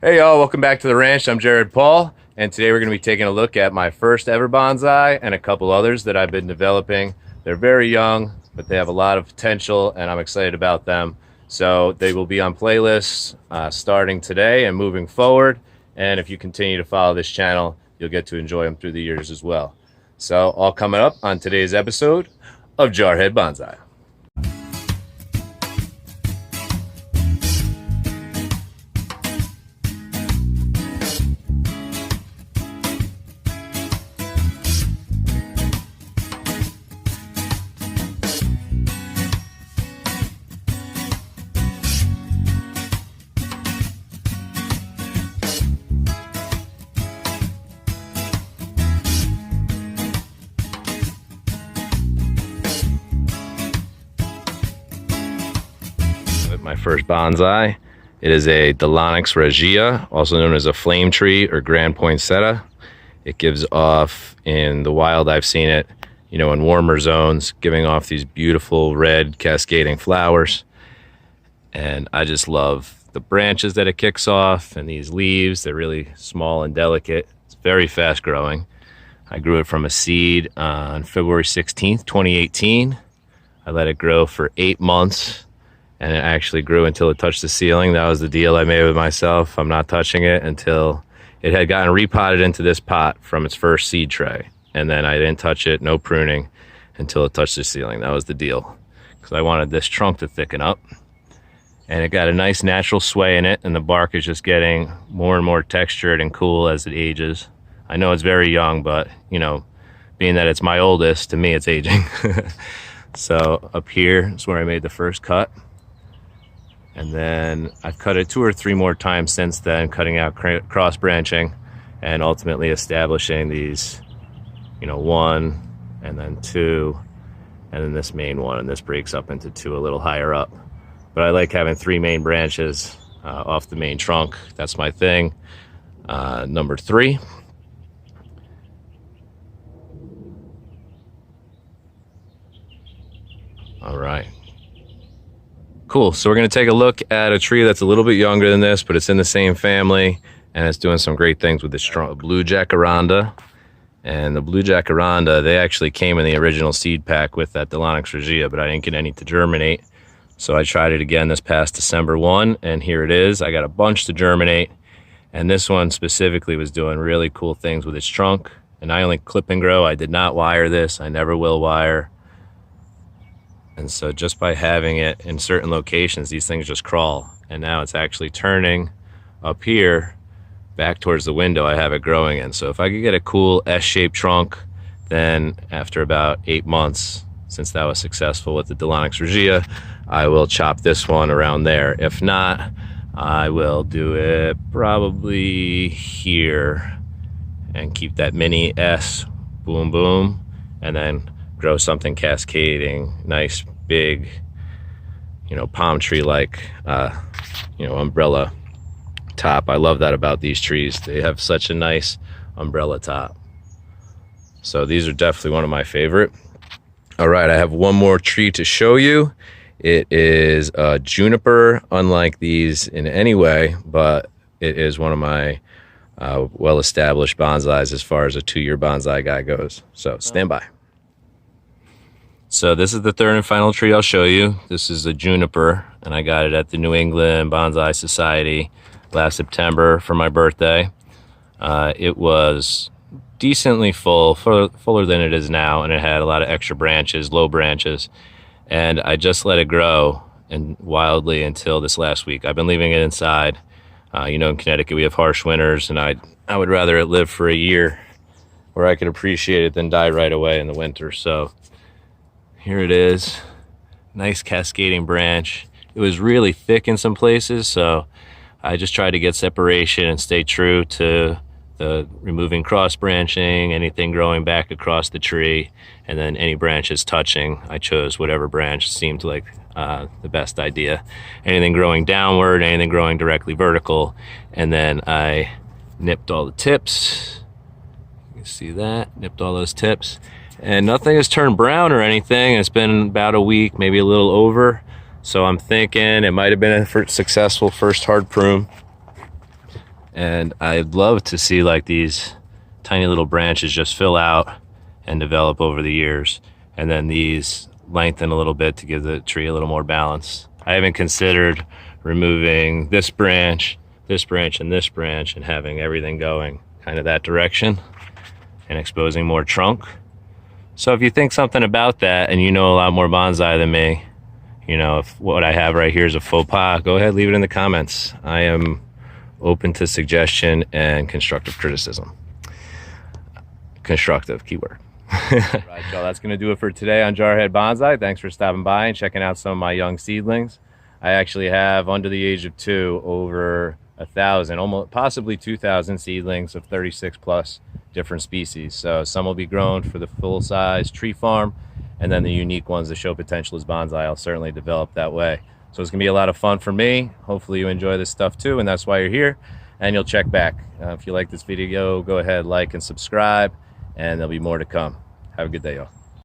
Hey y'all, welcome back to the ranch. I'm Jared Paul, and today we're going to be taking a look at my first ever bonsai and a couple others that I've been developing. They're very young, but they have a lot of potential, and I'm excited about them. So they will be on playlists starting today and moving forward. And if you continue to follow this channel, you'll get to enjoy them through the years as well. So all coming up on today's episode of Jarhead Bonsai. My first bonsai. It is a Dilonyx regia, also known as a flame tree or grand poinsettia. It gives off, in the wild I've seen it, in warmer zones, giving off these beautiful red cascading flowers. And I just love the branches that it kicks off and these leaves. They're really small and delicate. It's very fast growing. I grew it from a seed on February 16th, 2018. I let it grow for 8 months. And it actually grew until it touched the ceiling. That was the deal I made with myself. I'm not touching it until it had gotten repotted into this pot from its first seed tray. And then I didn't touch it, no pruning, until it touched the ceiling. That was the deal. Because I wanted this trunk to thicken up. And it got a nice natural sway in it, and the bark is just getting more and more textured and cool as it ages. I know it's very young, but, being that it's my oldest, to me it's aging. So up here is where I made the first cut. And then I've cut it 2 or 3 more times since then, cutting out cross branching and ultimately establishing these, 1 and then 2 and then this main one, and this breaks up into 2 a little higher up. But I like having 3 main branches off the main trunk. That's my thing. Number 3. All right. Cool, so we're going to take a look at a tree that's a little bit younger than this, but it's in the same family, and it's doing some great things with this blue jacaranda. And the blue jacaranda, they actually came in the original seed pack with that Dilonyx regia, but I didn't get any to germinate. So I tried it again this past December 1, and here it is. I got a bunch to germinate, and this one specifically was doing really cool things with its trunk. And I only clip and grow. I did not wire this. I never will wire. And so just by having it in certain locations, these things just crawl. And now it's actually turning up here back towards the window I have it growing in. So if I could get a cool S-shaped trunk, then after about 8 months, since that was successful with the Dilonyx regia, I will chop this one around there. If not, I will do it probably here and keep that mini S, boom, boom, and then grow something cascading, nice, big, palm tree like, umbrella top. I love that about these trees. They have such a nice umbrella top. So these are definitely one of my favorite. All right, I have one more tree to show you. It is a juniper, unlike these in any way, but it is one of my well-established bonsais as far as a 2-year bonsai guy goes. So stand by. So this is the third and final tree I'll show you. This is a juniper, and I got it at the New England Bonsai Society last September for my birthday. It was decently fuller than it is now, and it had a lot of extra branches, low branches, and I just let it grow and wildly until this last week. I've been leaving it inside. In Connecticut we have harsh winters, and I would rather it live for a year where I could appreciate it than die right away in the winter. So here it is, nice cascading branch. It was really thick in some places, so I just tried to get separation and stay true to the removing cross branching, anything growing back across the tree, and then any branches touching, I chose whatever branch seemed like the best idea. Anything growing downward, anything growing directly vertical, and then I nipped all the tips. You can see that, nipped all those tips. And nothing has turned brown or anything. It's been about a week, maybe a little over. So I'm thinking it might have been a successful first hard prune. And I'd love to see like these tiny little branches just fill out and develop over the years, and then these lengthen a little bit to give the tree a little more balance. I haven't considered removing this branch, and this branch, and having everything going kind of that direction and exposing more trunk. So if you think something about that and you know a lot more bonsai than me, you know, if what I have right here is a faux pas, go ahead, leave it in the comments. I am open to suggestion and constructive criticism. Constructive, keyword. Right, y'all, that's going to do it for today on Jarhead Bonsai. Thanks for stopping by and checking out some of my young seedlings. I actually have, under the age of 2, over 1,000, almost possibly 2,000 seedlings of 36 plus different species. So some will be grown for the full-size tree farm, and then the unique ones that show potential as bonsai I'll certainly develop that way. So it's going to be a lot of fun for me. Hopefully you enjoy this stuff too, and that's why you're here, and you'll check back. If you like this video, go ahead, like and subscribe, and there'll be more to come. Have a good day, y'all.